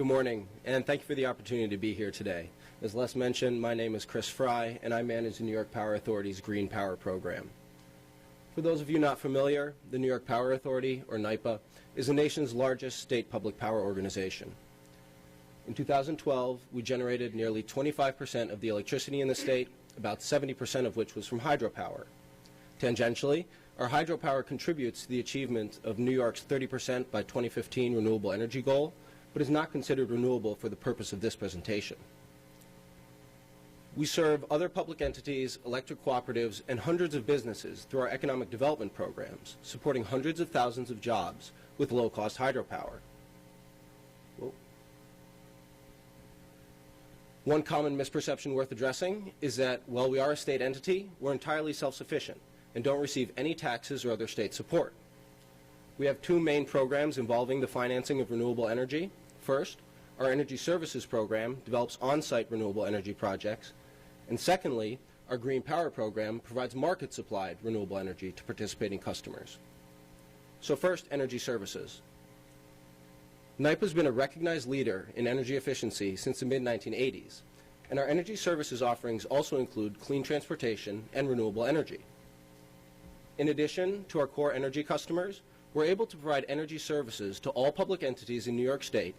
Good morning, and thank you for the opportunity to be here today. As Les mentioned, my name is Chris Fry, and I manage the New York Power Authority's Green Power Program. For those of you not familiar, the New York Power Authority, or NYPA, is the nation's largest state public power organization. In 2012, we generated nearly 25% of the electricity in the state, about 70% of which was from hydropower. Tangentially, our hydropower contributes to the achievement of New York's 30% by 2015 renewable energy goal, but is not considered renewable for the purpose of this presentation. We serve other public entities, electric cooperatives, and hundreds of businesses through our economic development programs, supporting hundreds of thousands of jobs with low-cost hydropower. One common misperception worth addressing is that, while we are a state entity, we're entirely self-sufficient and don't receive any taxes or other state support. We have two main programs involving the financing of renewable energy. First, our Energy Services Program develops on-site renewable energy projects, and secondly, our Green Power Program provides market-supplied renewable energy to participating customers. So first, Energy Services. NYPA has been a recognized leader in energy efficiency since the mid-1980s, and our energy services offerings also include clean transportation and renewable energy. In addition to our core energy customers, we're able to provide energy services to all public entities in New York State,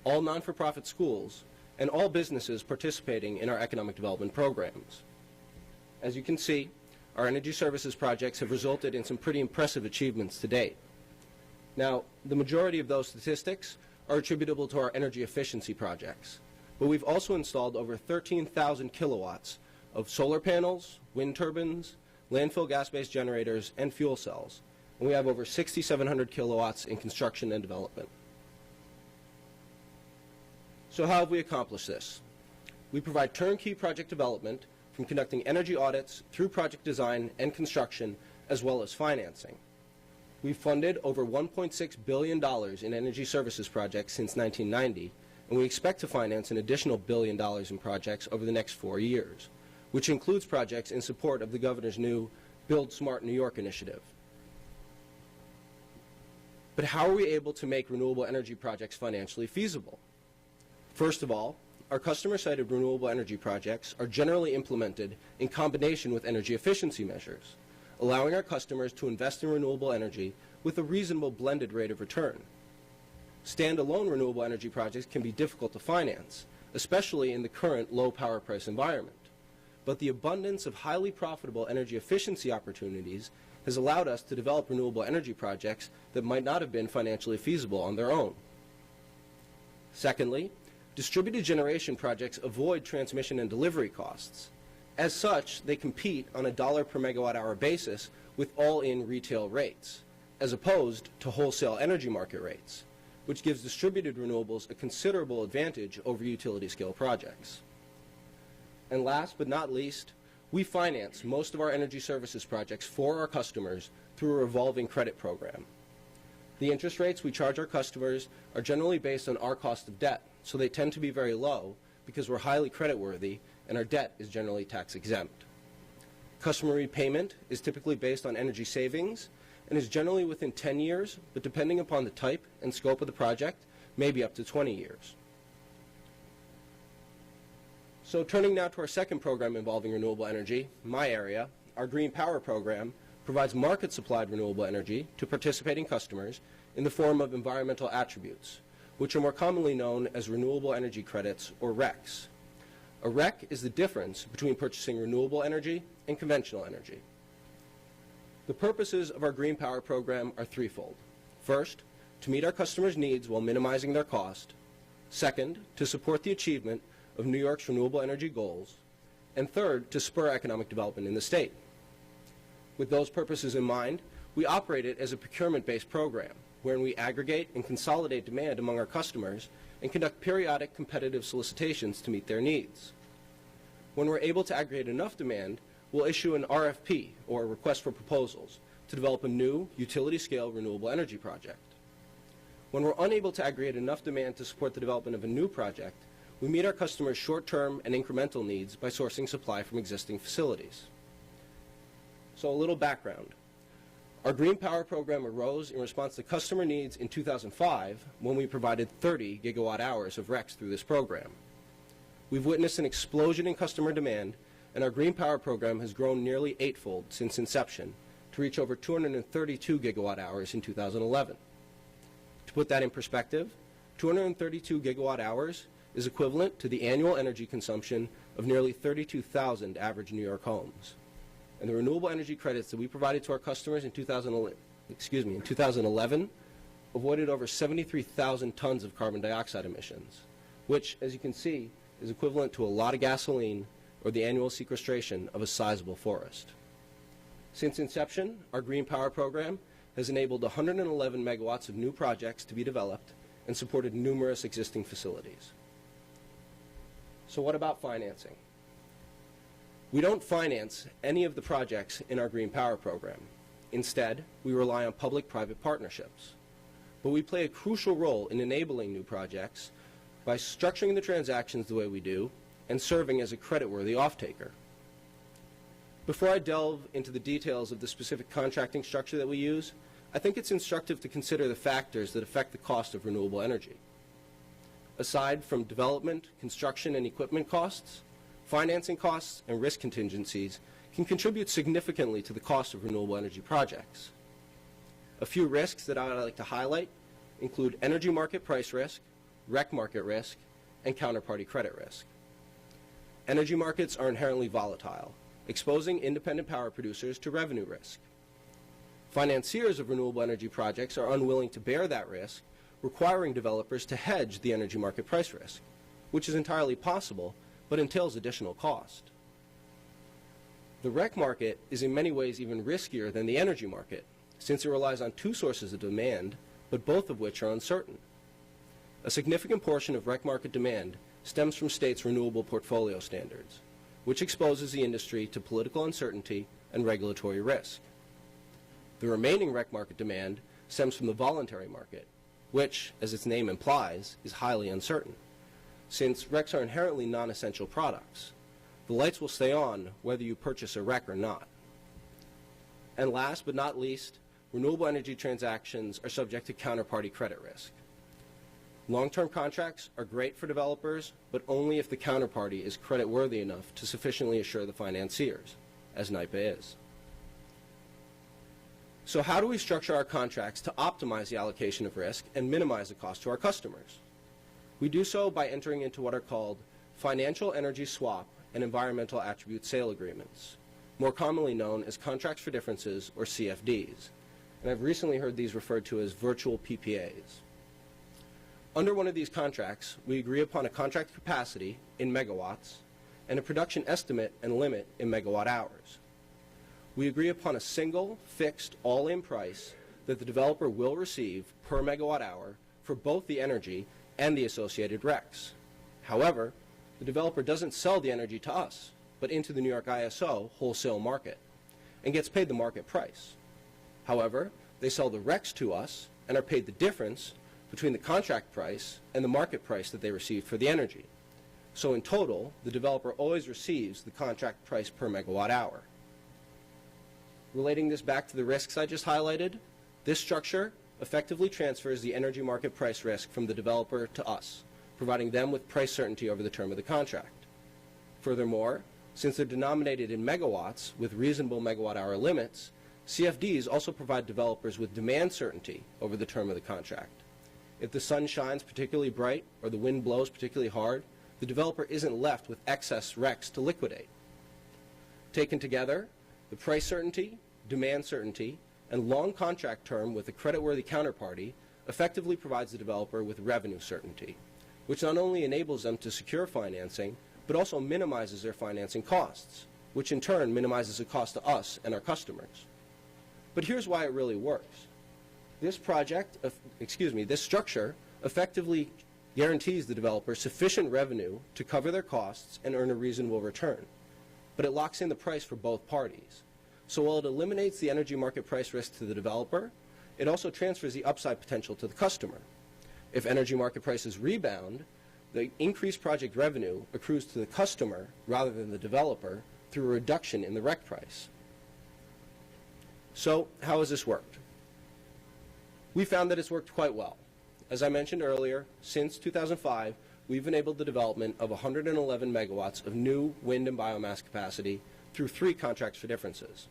all non-for-profit schools, and all businesses participating in our economic development programs. As you can see, our energy services projects have resulted in some pretty impressive achievements to date. Now, the majority of those statistics are attributable to our energy efficiency projects, but we've also installed over 13,000 kilowatts of solar panels, wind turbines, landfill gas-based generators, and fuel cells, and we have over 6,700 kilowatts in construction and development. So how have we accomplished this? We provide turnkey project development, from conducting energy audits through project design and construction, as well as financing. We've funded over $1.6 billion in energy services projects since 1990, and we expect to finance an additional $1 billion in projects over the next 4 years, which includes projects in support of the Governor's new Build Smart New York initiative. But how are we able to make renewable energy projects financially feasible? First of all, our customer-sited renewable energy projects are generally implemented in combination with energy efficiency measures, allowing our customers to invest in renewable energy with a reasonable blended rate of return. Standalone renewable energy projects can be difficult to finance, especially in the current low power price environment. But the abundance of highly profitable energy efficiency opportunities has allowed us to develop renewable energy projects that might not have been financially feasible on their own. Secondly, distributed generation projects avoid transmission and delivery costs. As such, they compete on a dollar per megawatt hour basis with all-in retail rates, as opposed to wholesale energy market rates, which gives distributed renewables a considerable advantage over utility-scale projects. And last but not least, we finance most of our energy services projects for our customers through a revolving credit program. The interest rates we charge our customers are generally based on our cost of debt, so they tend to be very low because we're highly creditworthy and our debt is generally tax exempt. Customer repayment is typically based on energy savings and is generally within 10 years, but depending upon the type and scope of the project, maybe up to 20 years. So turning now to our second program involving renewable energy, my area, our Green Power Program provides market-supplied renewable energy to participating customers in the form of environmental attributes, which are more commonly known as renewable energy credits, or RECs. A REC is the difference between purchasing renewable energy and conventional energy. The purposes of our Green Power Program are threefold. First, to meet our customers' needs while minimizing their cost. Second, to support the achievement of New York's renewable energy goals. And third, to spur economic development in the state. With those purposes in mind, we operate it as a procurement-based program, wherein we aggregate and consolidate demand among our customers and conduct periodic competitive solicitations to meet their needs. When we're able to aggregate enough demand, we'll issue an RFP, or a request for proposals, to develop a new utility-scale renewable energy project. When we're unable to aggregate enough demand to support the development of a new project, we meet our customers' short-term and incremental needs by sourcing supply from existing facilities. So a little background. Our Green Power program arose in response to customer needs in 2005 when we provided 30 gigawatt hours of RECs through this program. We've witnessed an explosion in customer demand, and our Green Power program has grown nearly eightfold since inception to reach over 232 gigawatt hours in 2011. To put that in perspective, 232 gigawatt hours is equivalent to the annual energy consumption of nearly 32,000 average New York homes. And the renewable energy credits that we provided to our customers in 2011 avoided over 73,000 tons of carbon dioxide emissions, which, as you can see, is equivalent to a lot of gasoline or the annual sequestration of a sizable forest. Since inception, our Green Power program has enabled 111 megawatts of new projects to be developed and supported numerous existing facilities. So what about financing? We don't finance any of the projects in our Green Power program. Instead, we rely on public-private partnerships. But we play a crucial role in enabling new projects by structuring the transactions the way we do and serving as a creditworthy off-taker. Before I delve into the details of the specific contracting structure that we use, I think it's instructive to consider the factors that affect the cost of renewable energy. Aside from development, construction, and equipment costs, financing costs and risk contingencies can contribute significantly to the cost of renewable energy projects. A few risks that I would like to highlight include energy market price risk, REC market risk, and counterparty credit risk. Energy markets are inherently volatile, exposing independent power producers to revenue risk. Financiers of renewable energy projects are unwilling to bear that risk, requiring developers to hedge the energy market price risk, which is entirely possible but entails additional cost. The REC market is in many ways even riskier than the energy market, since it relies on two sources of demand, but both of which are uncertain. A significant portion of REC market demand stems from states' renewable portfolio standards, which exposes the industry to political uncertainty and regulatory risk. The remaining REC market demand stems from the voluntary market, which, as its name implies, is highly uncertain. Since RECs are inherently non-essential products, the lights will stay on whether you purchase a REC or not. And last but not least, renewable energy transactions are subject to counterparty credit risk. Long-term contracts are great for developers, but only if the counterparty is creditworthy enough to sufficiently assure the financiers, as NYPA is. So how do we structure our contracts to optimize the allocation of risk and minimize the cost to our customers? We do so by entering into what are called financial energy swap and environmental attribute sale agreements, more commonly known as contracts for differences, or CFDs. And I've recently heard these referred to as virtual PPAs. Under one of these contracts, we agree upon a contract capacity in megawatts and a production estimate and limit in megawatt hours. We agree upon a single, fixed, all-in price that the developer will receive per megawatt hour for both the energy and the associated RECs. However, the developer doesn't sell the energy to us, but into the New York ISO wholesale market, and gets paid the market price. However, they sell the RECs to us and are paid the difference between the contract price and the market price that they received for the energy. So in total, the developer always receives the contract price per megawatt hour. Relating this back to the risks I just highlighted, this structure effectively transfers the energy market price risk from the developer to us, providing them with price certainty over the term of the contract. Furthermore, since they're denominated in megawatts with reasonable megawatt hour limits, CFDs also provide developers with demand certainty over the term of the contract. If the sun shines particularly bright or the wind blows particularly hard, the developer isn't left with excess RECs to liquidate. Taken together, the price certainty, demand certainty, and long contract term with a creditworthy counterparty effectively provides the developer with revenue certainty, which not only enables them to secure financing, but also minimizes their financing costs, which in turn minimizes the cost to us and our customers. But here's why it really works. This structure effectively guarantees the developer sufficient revenue to cover their costs and earn a reasonable return. But it locks in the price for both parties. So while it eliminates the energy market price risk to the developer, it also transfers the upside potential to the customer. If energy market prices rebound, the increased project revenue accrues to the customer rather than the developer through a reduction in the REC price. So how has this worked? We found that it's worked quite well. As I mentioned earlier, since 2005, we've enabled the development of 111 megawatts of new wind and biomass capacity through 3 contracts for differences.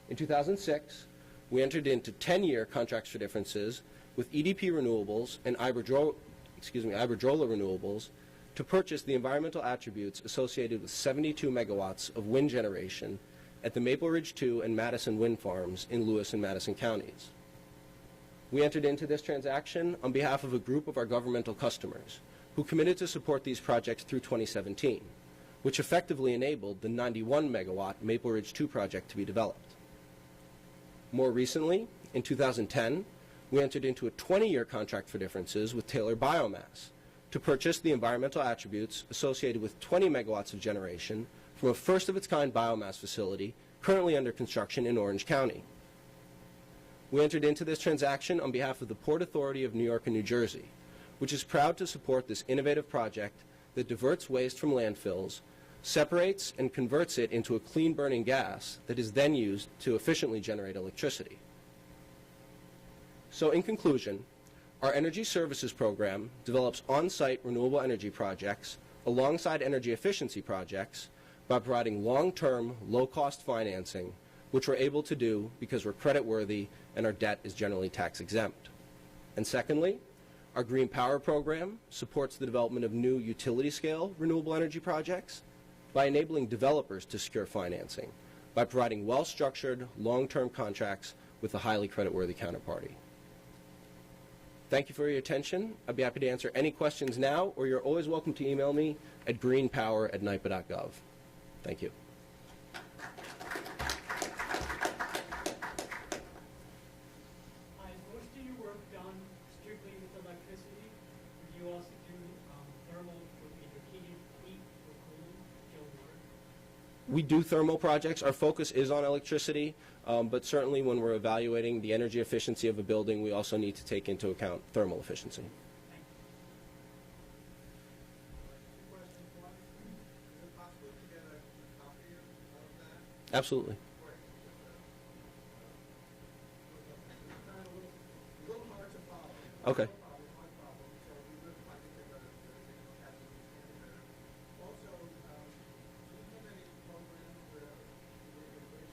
In 2006, we entered into 10-year contracts for differences with EDP Renewables and Iberdrola Renewables to purchase the environmental attributes associated with 72 megawatts of wind generation at the Maple Ridge 2 and Madison wind farms in Lewis and Madison counties. We entered into this transaction on behalf of a group of our governmental customers who committed to support these projects through 2017, which effectively enabled the 91 megawatt Maple Ridge 2 project to be developed. More recently, in 2010, we entered into a 20-year contract for differences with Taylor Biomass to purchase the environmental attributes associated with 20 megawatts of generation from a first-of-its-kind biomass facility currently under construction in Orange County. We entered into this transaction on behalf of the Port Authority of New York and New Jersey, which is proud to support this innovative project that diverts waste from landfills, separates and converts it into a clean-burning gas that is then used to efficiently generate electricity. So in conclusion, our energy services program develops on-site renewable energy projects alongside energy efficiency projects by providing long-term, low-cost financing, which we're able to do because we're creditworthy and our debt is generally tax-exempt. And secondly, our Green Power program supports the development of new utility-scale renewable energy projects by enabling developers to secure financing, by providing well-structured, long-term contracts with a highly creditworthy counterparty. Thank you for your attention. I'd be happy to answer any questions now, or you're always welcome to email me at greenpower@nypa.gov. Thank you. Most of your work done strictly with electricity? Do you also do thermal with either heat or cooling, chilled water? We do thermal projects. Our focus is on electricity, but certainly when we're evaluating the energy efficiency of a building, we also need to take into account thermal efficiency. Thank you. Question one, is it possible to get a copy of that? Absolutely. A little hard to follow. Okay. No problem. So we would like to take a also, do you have any programs where the wish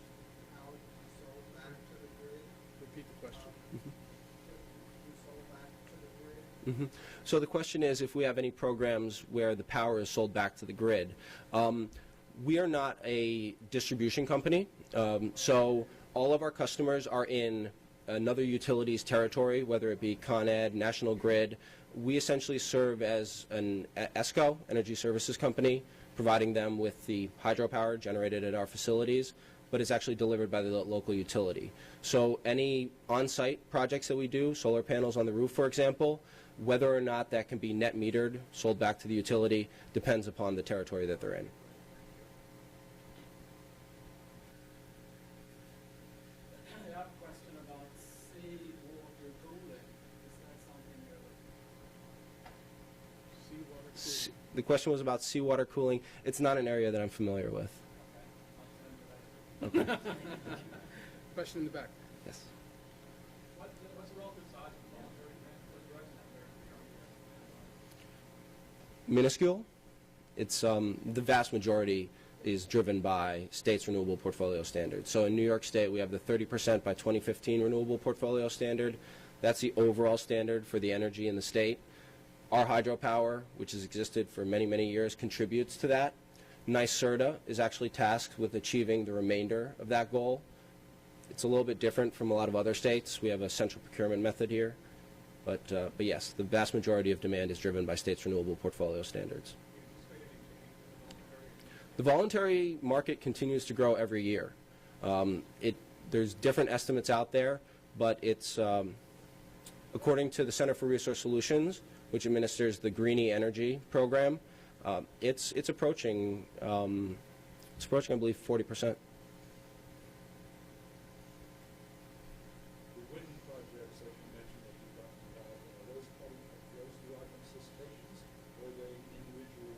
power can be sold back to the grid? Repeat the question. Be sold back to the grid? So the question is if we have any programs where the power is sold back to the grid. We are not a distribution company, so all of our customers are in another utility's territory, whether it be Con Ed, National Grid. We essentially serve as an ESCO, Energy Services Company, providing them with the hydropower generated at our facilities, but it's actually delivered by the local utility. So any on-site projects that we do, solar panels on the roof, for example, whether or not that can be net metered, sold back to the utility, depends upon the territory that they're in. I have a question about seawater cooling. Is that something you're looking at? Seawater cooling. The question was about seawater cooling. It's not an area that I'm familiar with. Okay, I'll send you that. Okay. Question in the back. Yes. What's the relative size of the voluntary grant? What's the Minuscule. It's the vast majority is driven by states' renewable portfolio standards. So in New York State, we have the 30% by 2015 renewable portfolio standard. That's the overall standard for the energy in the state. Our hydropower, which has existed for many, many years, contributes to that. NYSERDA is actually tasked with achieving the remainder of that goal. It's a little bit different from a lot of other states. We have a central procurement method here. But yes, the vast majority of demand is driven by states' renewable portfolio standards. The voluntary market continues to grow every year. There's different estimates out there, but it's, according to the Center for Resource Solutions, which administers the Greenie Energy program, it's approaching, I believe, 40%. The wind projects that you mentioned that you've gotten involved in, are those part of those through iCAN solicitations, or are they individual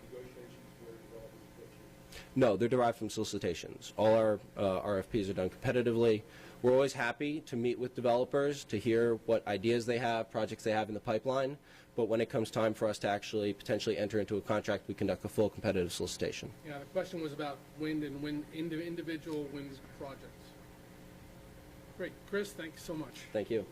negotiations where developers approach you? No, they're derived from solicitations. All our RFPs are done competitively. We're always happy to meet with developers to hear what ideas they have, projects they have in the pipeline, but when it comes time for us to actually potentially enter into a contract, we conduct a full competitive solicitation. Yeah, the question was about wind and individual wind projects. Great. Chris, thank you so much. Thank you.